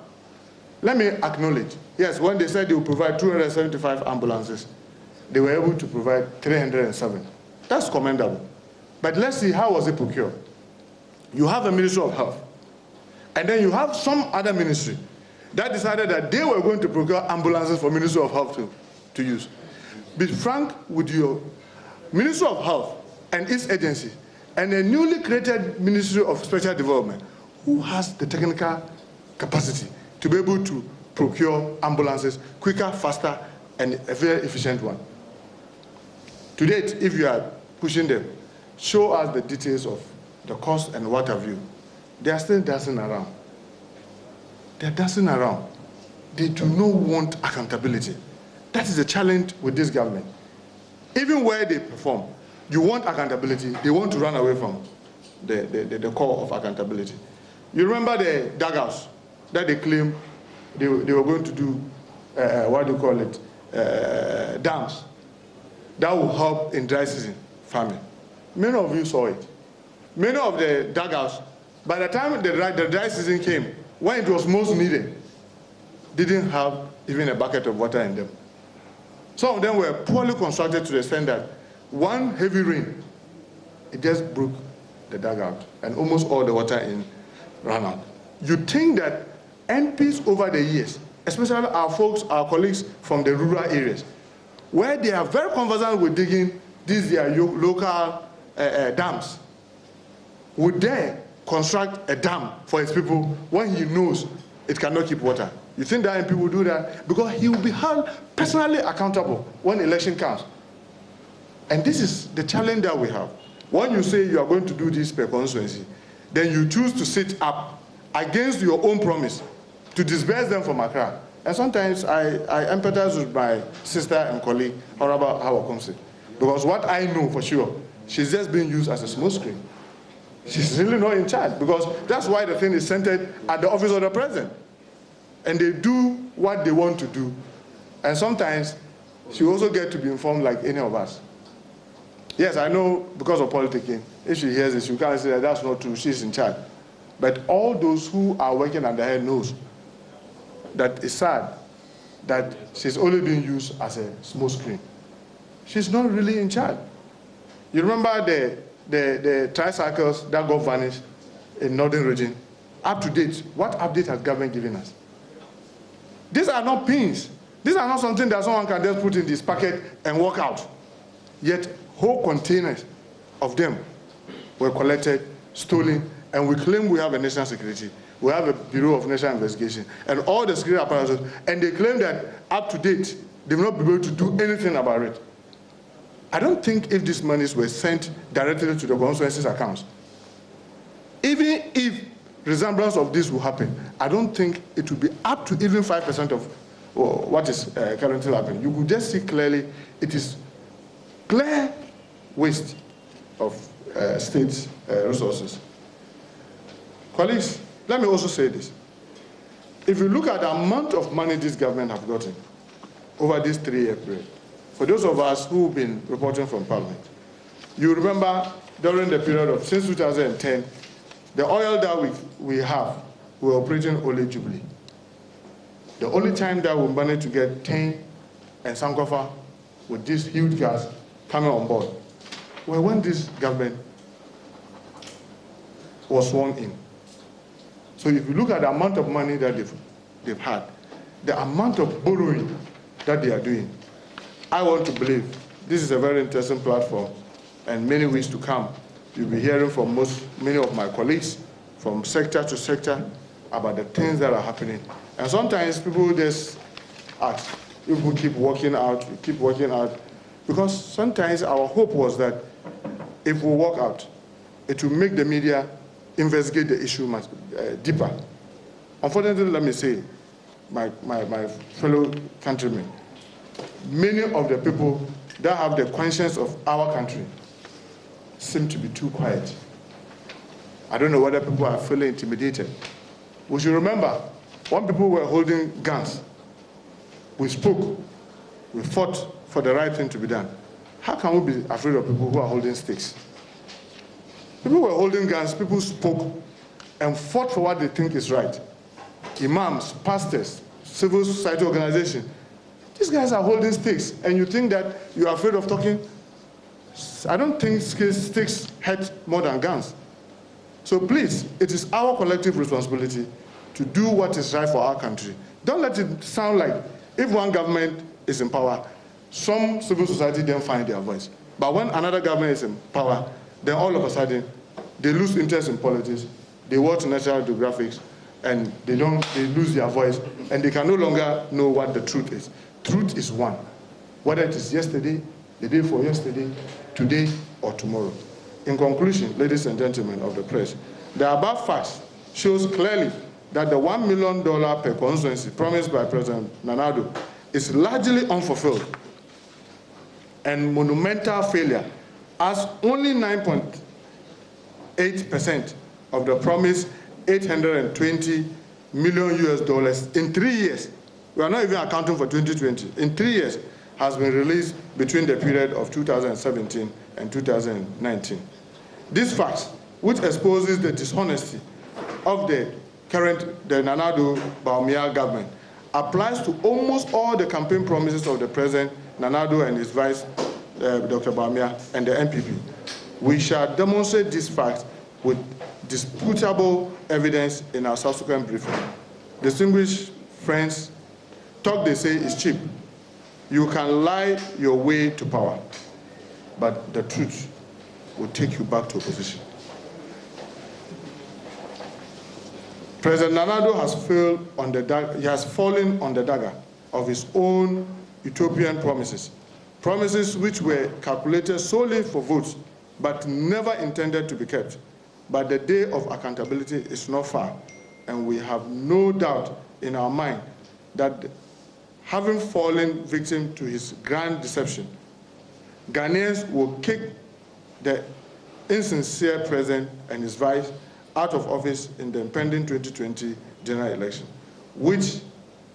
let me acknowledge, yes, when they said they will provide 275 ambulances, they were able to provide 307. That's commendable. But let's see, how was it procured? You have a Ministry of Health, and then you have some other ministry that decided that they were going to procure ambulances for Ministry of Health to use. Be frank with your Ministry of Health and its agency, and a newly created Ministry of Special Development, who has the technical capacity to be able to procure ambulances quicker, faster, and a very efficient one. To date, if you are pushing them, show us the details of the cost and what have you. They are still dancing around. They are dancing around. They do not want accountability. That is the challenge with this government. Even where they perform, you want accountability, they want to run away from the core of accountability. You remember the dugouts that they claim they were going to do, what do you call it, dams that will help in dry season farming. Many of you saw it. Many of the dugouts, by the time the dry season came, when it was most needed, didn't have even a bucket of water in them. Some of them were poorly constructed to the extent that one heavy rain, it just broke the dugout, and almost all the water in ran out. You think that MPs over the years, especially our folks, our colleagues from the rural areas, where they are very conversant with digging these their local dams, would dare construct a dam for his people when he knows it cannot keep water? You think that MP will do that? Because he will be held personally accountable when election comes. And this is the challenge that we have. When you say you are going to do this per constituency, then you choose to sit up against your own promise to disburse them from Accra. And sometimes I empathize with my sister and colleague, Honorable Hawa Komsi, because what I know for sure, she's just being used as a smokescreen. She's really not in charge, because that's why the thing is centered at the office of the president. And they do what they want to do. And sometimes she also gets to be informed like any of us. Yes, I know because of politicking, if she hears this, you can't say that that's not true, she's in charge. But all those who are working under her knows that it's sad that she's only being used as a smokescreen. She's not really in charge. You remember the tricycles that got vanished in northern region? Up to date, what update has government given us? These are not pins. These are not something that someone can just put in this packet and walk out. Yet whole containers of them were collected, stolen, and we claim we have a national security. We have a Bureau of National Investigation and all the security apparatus, and they claim that up to date, they've not been able to do anything about it. I don't think if these monies were sent directly to the constituencies' accounts, even if resemblance of this will happen, I don't think it will be up to even 5% of what is currently happening. You could just see clearly it is clear waste of state resources. Colleagues, let me also say this. If you look at the amount of money this government have gotten over this 3-year period, for those of us who've been reporting from Parliament, you remember during the period of since 2010, the oil that we have, we're operating only Jubilee. The only time that we managed to get 10 and Sankofa with this huge gas coming on board were when this government was sworn in. So if you look at the amount of money that they've had, the amount of borrowing that they are doing. I want to believe this is a very interesting platform, and many weeks to come, you'll be hearing from many of my colleagues from sector to sector about the things that are happening. And sometimes people just ask, if we keep working out, because sometimes our hope was that if we work out, it will make the media investigate the issue much deeper. Unfortunately, let me say, my fellow countrymen, many of the people that have the conscience of our country seem to be too quiet. I don't know whether people are feeling intimidated. We should remember, when people were holding guns, we spoke, we fought for the right thing to be done. How can we be afraid of people who are holding sticks? People were holding guns, people spoke and fought for what they think is right. Imams, pastors, civil society organizations, these guys are holding sticks, and you think that you are afraid of talking? I don't think sticks hurt more than guns. So please, it is our collective responsibility to do what is right for our country. Don't let it sound like if one government is in power, some civil society then find their voice. But when another government is in power, then all of a sudden, they lose interest in politics, they watch National Geographic, and they lose their voice, and they can no longer know what the truth is. Truth is one, whether it is yesterday, the day before yesterday, today, or tomorrow. In conclusion, ladies and gentlemen of the press, the above facts shows clearly that the $1 million per constituency promised by President Nana Addo is largely unfulfilled and monumental failure, as only 9.8% of the promised $820 million in 3 years, we are not even accounting for 2020, in 3 years has been released between the period of 2017 and 2019. This fact, which exposes the dishonesty of the Nana Addo Bawumia government, applies to almost all the campaign promises of the President Nana Addo and his vice, Dr. Bawumia, and the NPP. We shall demonstrate this fact with disputable evidence in our subsequent briefing. Distinguished friends, talk they say is cheap. You can lie your way to power, but the truth will take you back to opposition. President Nana Addo has fallen on the dagger of his own utopian promises, promises which were calculated solely for votes, but never intended to be kept. But the day of accountability is not far, and we have no doubt in our mind that having fallen victim to his grand deception, Ghanaians will kick the insincere president and his vice out of office in the impending 2020 general election, which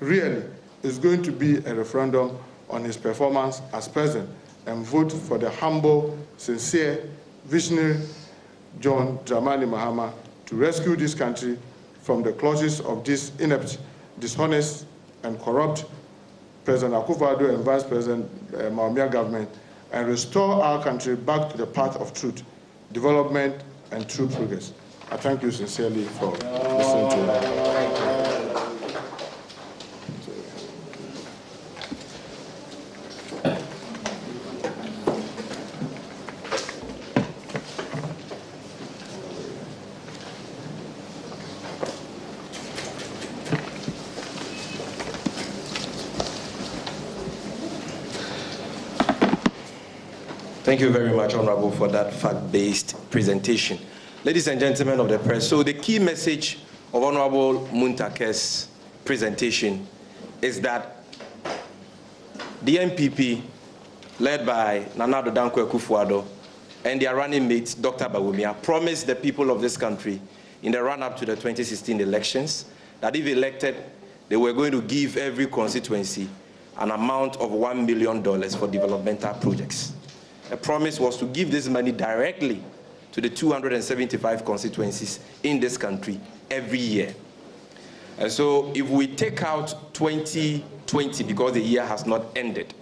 really is going to be a referendum on his performance as president, and vote for the humble, sincere, visionary John Dramani Mahama to rescue this country from the clutches of this inept, dishonest, and corrupt President Akufo-Addo and Vice President Bawumia government, and restore our country back to the path of truth, development, and true progress. I thank you sincerely for listening to me. Thank you very much, Honorable, for that fact-based presentation. Ladies and gentlemen of the press, so the key message of Honorable Muntaka's presentation is that the NPP, led by Nana Addo Dankwa Akufo-Addo and their running mate, Dr. Bawumia, promised the people of this country in the run-up to the 2016 elections that if elected, they were going to give every constituency an amount of $1 million for developmental projects. The promise was to give this money directly to the 275 constituencies in this country every year. And so if we take out 2020, because the year has not ended,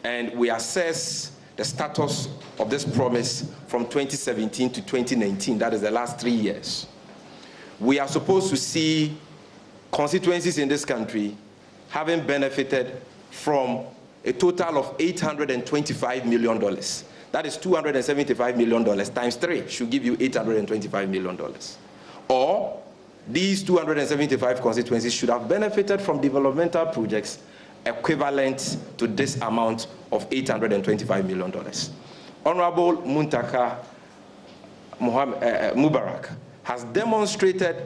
and we assess the status of this promise from 2017 to 2019, that is the last 3 years, we are supposed to see constituencies in this country having benefited from a total of $825 million. That is $275 million times 3 should give you $825 million. Or these 275 constituencies should have benefited from developmental projects equivalent to this amount of $825 million. Honorable Muntaka Mubarak has demonstrated,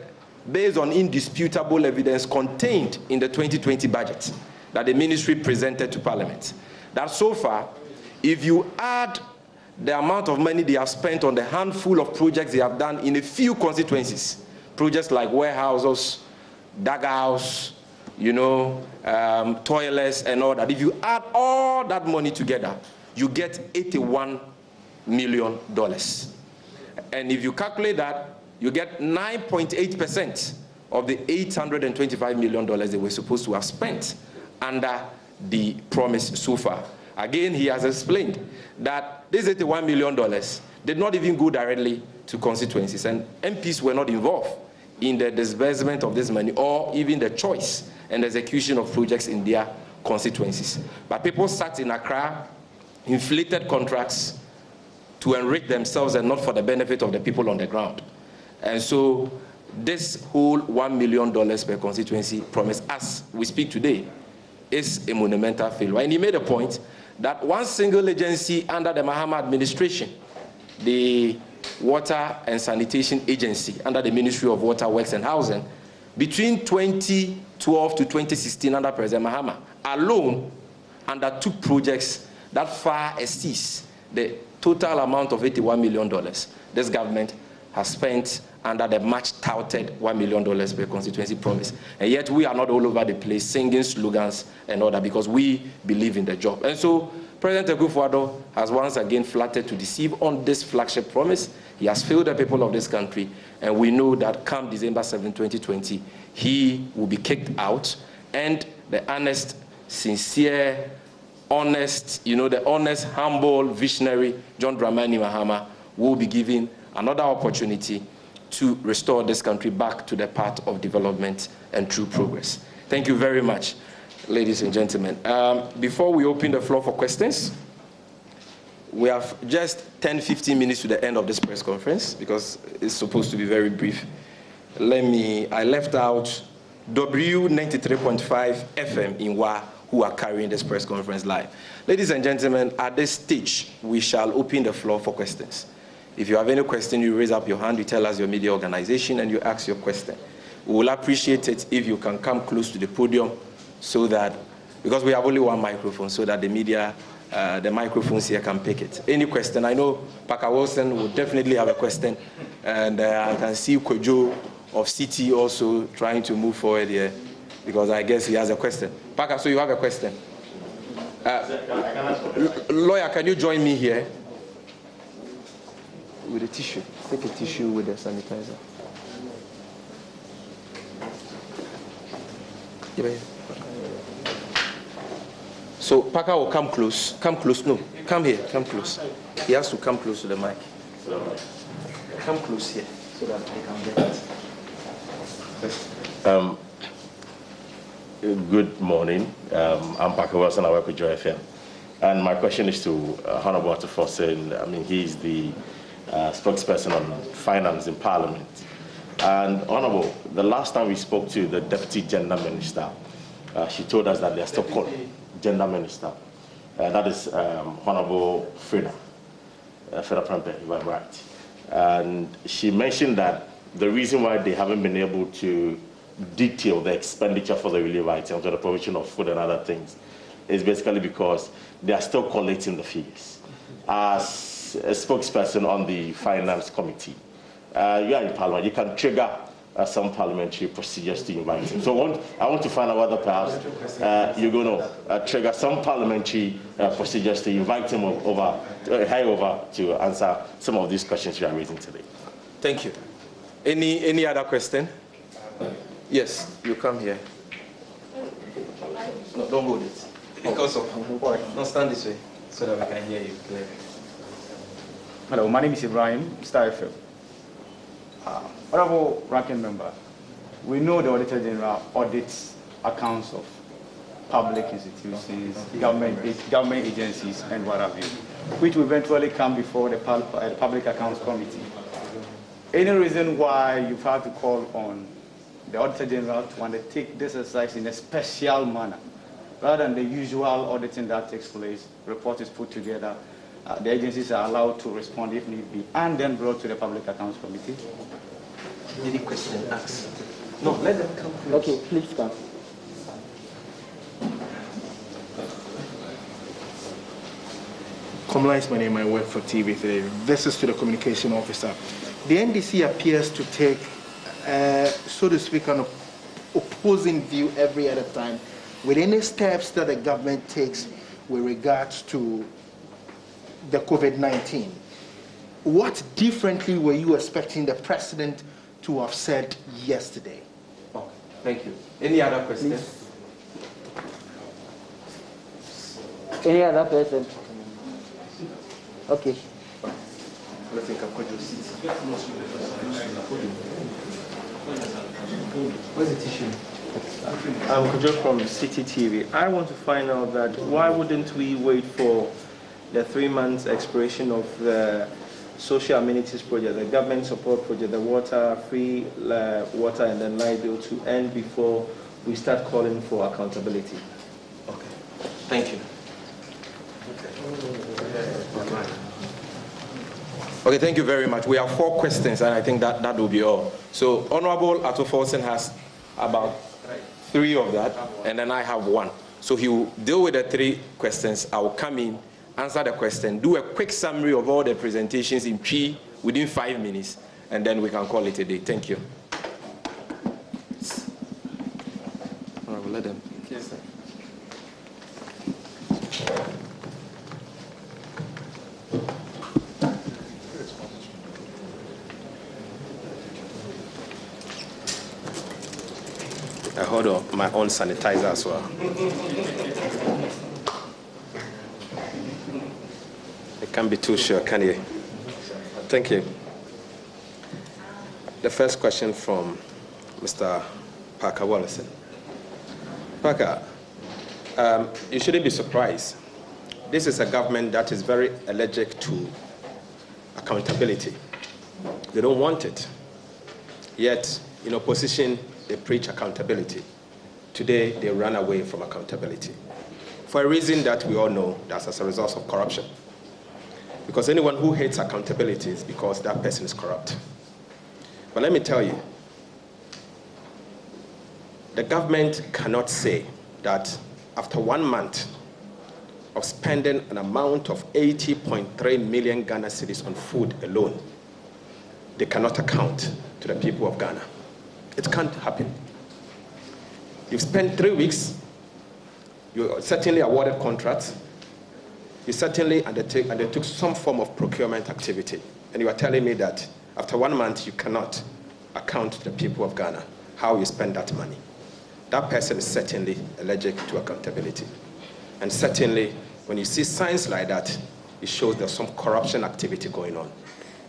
based on indisputable evidence contained in the 2020 budget that the ministry presented to Parliament, that so far, if you add the amount of money they have spent on the handful of projects they have done in a few constituencies, projects like warehouses, dugouts, toilets and all that, if you add all that money together, you get $81 million. And if you calculate that, you get 9.8% of the $825 million they were supposed to have spent under the promise so far. Again, he has explained that this $81 million did not even go directly to constituencies, and MPs were not involved in the disbursement of this money or even the choice and execution of projects in their constituencies. But people sat in Accra, inflated contracts to enrich themselves and not for the benefit of the people on the ground. And so this whole $1 million per constituency promise, as we speak today, is a monumental failure. And he made a point that one single agency under the Mahama administration, the Water and Sanitation Agency under the Ministry of Water, Works and Housing, between 2012 to 2016 under President Mahama alone undertook projects that far exceeds the total amount of $81 million this government has spent under the much touted $1 million per constituency promise. And yet we are not all over the place singing slogans and all that because we believe in the job. And so President Akufo-Addo has once again flattered to deceive on this flagship promise. He has failed the people of this country, and we know that come December 7, 2020, he will be kicked out, and the honest, sincere, honest, the honest, humble, visionary John Dramani Mahama will be given another opportunity to restore this country back to the path of development and true progress. Thank you very much, ladies and gentlemen. Before we open the floor for questions, we have just 10-15 minutes to the end of this press conference because it's supposed to be very brief. I left out W93.5 FM in Wa, who are carrying this press conference live. Ladies and gentlemen, at this stage, we shall open the floor for questions. If you have any question, you raise up your hand, you tell us your media organization, and you ask your question. We will appreciate it if you can come close to the podium so that, because we have only one microphone, so that the media, the microphones here can pick it. Any question? I know Parker Wilson will definitely have a question, and I can see Kojo of City also trying to move forward here, because I guess he has a question. Parker, so you have a question? Lawyer, can you join me here? With a tissue. Take a tissue with a sanitizer. So Parker will come close. Come close. No, come here. Come close. He has to come close to the mic. Come close here so that they can get it. Good morning. I'm Parker Wilson. I work with Joy FM. And my question is to Honorable Atufosin. I mean, he's the spokesperson on finance in Parliament. And Honorable, the last time we spoke to the Deputy Gender Minister, she told us that they are still called Gender Minister. That is Honorable Freda Prempe, if I'm right. And she mentioned that the reason why they haven't been able to detail the expenditure for the relief items or the provision of food and other things is basically because they are still collecting the fees. As a spokesperson on the finance committee, you are in Parliament, you can trigger some parliamentary procedures to invite him. So I want to find out whether perhaps you're going to trigger some parliamentary procedures to invite him over to answer some of these questions you are raising today. Thank you. Any other question? Yes, you come here. No, don't hold it. Because of no, stand this way so that we can hear you clearly. Hello, my name is Ibrahim, Star FM. Honorable Ranking Member, we know the Auditor General audits accounts of public institutions, government agencies, and what have you, which will eventually come before the Public Accounts Committee. Any reason why you've had to call on the Auditor General to undertake this exercise in a special manner, rather than the usual auditing that takes place? Report is put together, the agencies are allowed to respond if need be, and then brought to the Public Accounts Committee. Any question asked? No, let them come close. Okay, please come. Komla is my name, I work for TV3. This is to the communication officer. The NDC appears to take, so to speak, an opposing view every other time with any steps that the government takes with regards to the COVID-19. What differently were you expecting the president to have said yesterday? Oh, thank you. Any other questions? Any other person? Okay. Let's take a quick seat. Where's the tissue? I'm Kojo from City TV. I want to find out that why wouldn't we wait for the 3 months expiration of the social amenities project, the government support project, the water, free water and then light bill to end before we start calling for accountability? Okay. Thank you. Okay, thank you very much. We have 4 questions, and I think that will be all. So, Honorable Ato Forson has about 3 of that, and then I have 1. So he will deal with the 3 questions. I will come in, answer the question, do a quick summary of all the presentations in P within 5 minutes, and then we can call it a day. Thank you. Honorable, let them. Yes, sir. I hold on my own sanitizer as well. It can't be too sure, can you? Thank you. The first question from Mr. Parker Wallison. Parker, you shouldn't be surprised. This is a government that is very allergic to accountability. They don't want it. Yet, in opposition, they preach accountability. Today, they run away from accountability. For a reason that we all know, that's as a result of corruption. Because anyone who hates accountability is because that person is corrupt. But let me tell you, the government cannot say that after 1 month of spending an amount of 80.3 million Ghana cedis on food alone, they cannot account to the people of Ghana. It can't happen. You've spent 3 weeks, you certainly awarded contracts, you certainly undertook some form of procurement activity, and you are telling me that after 1 month you cannot account to the people of Ghana how you spend that money. That person is certainly allergic to accountability. And certainly, when you see signs like that, it shows there's some corruption activity going on.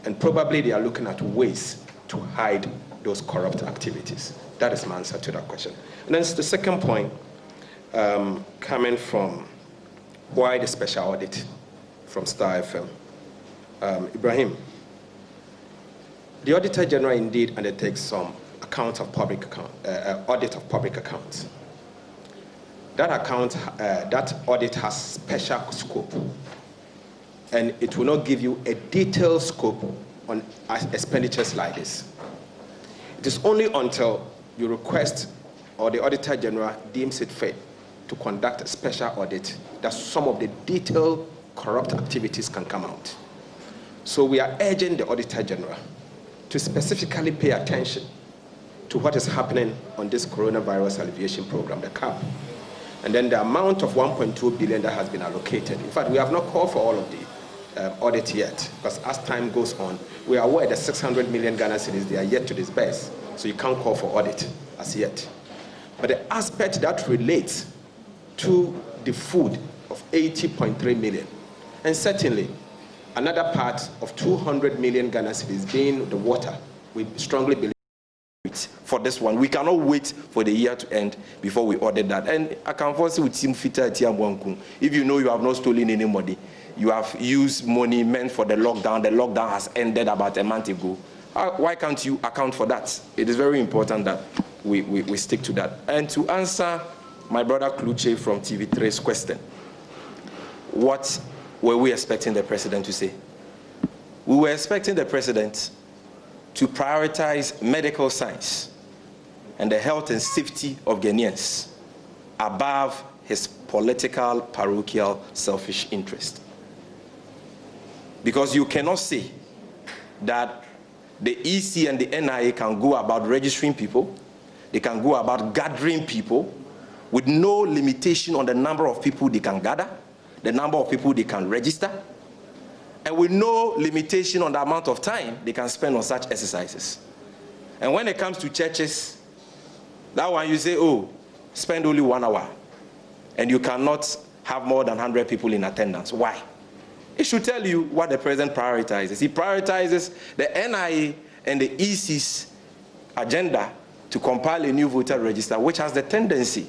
And probably they are looking at ways to hide those corrupt activities. That is my answer to that question. And then the second point, coming from why the special audit from Star FM. Ibrahim, the Auditor General indeed undertakes some audit of public accounts. That audit has special scope, and it will not give you a detailed scope on expenditures like this. It is only until you request or the Auditor General deems it fit to conduct a special audit that some of the detailed corrupt activities can come out. So we are urging the Auditor General to specifically pay attention to what is happening on this coronavirus alleviation program, the CAP. And then the amount of 1.2 billion that has been allocated. In fact, we have not called for all of the audit yet, because as time goes on, we are aware that 600 million Ghana cedis, they are yet to disburse, so you can't call for audit as yet. But the aspect that relates to the food of 80.3 million, and certainly another part of 200 million Ghana cedis being the water, we strongly believe for this one. We cannot wait for the year to end before we audit that. And I can foresee with Team Fita Tiamwankun, if you know you have not stolen any money, you have used money meant for the lockdown has ended about a month ago. Why can't you account for that? It is very important that we stick to that. And to answer my brother Kluche from TV3's question, what were we expecting the president to say? We were expecting the president to prioritize medical science and the health and safety of Ghanaians above his political, parochial, selfish interest. Because you cannot say that the EC and the NIA can go about registering people, they can go about gathering people with no limitation on the number of people they can gather, the number of people they can register, and with no limitation on the amount of time they can spend on such exercises. And when it comes to churches, that one you say, oh, spend only 1 hour, and you cannot have more than 100 people in attendance. Why? It should tell you what the president prioritizes. He prioritizes the NIA and the EC's agenda to compile a new voter register, which has the tendency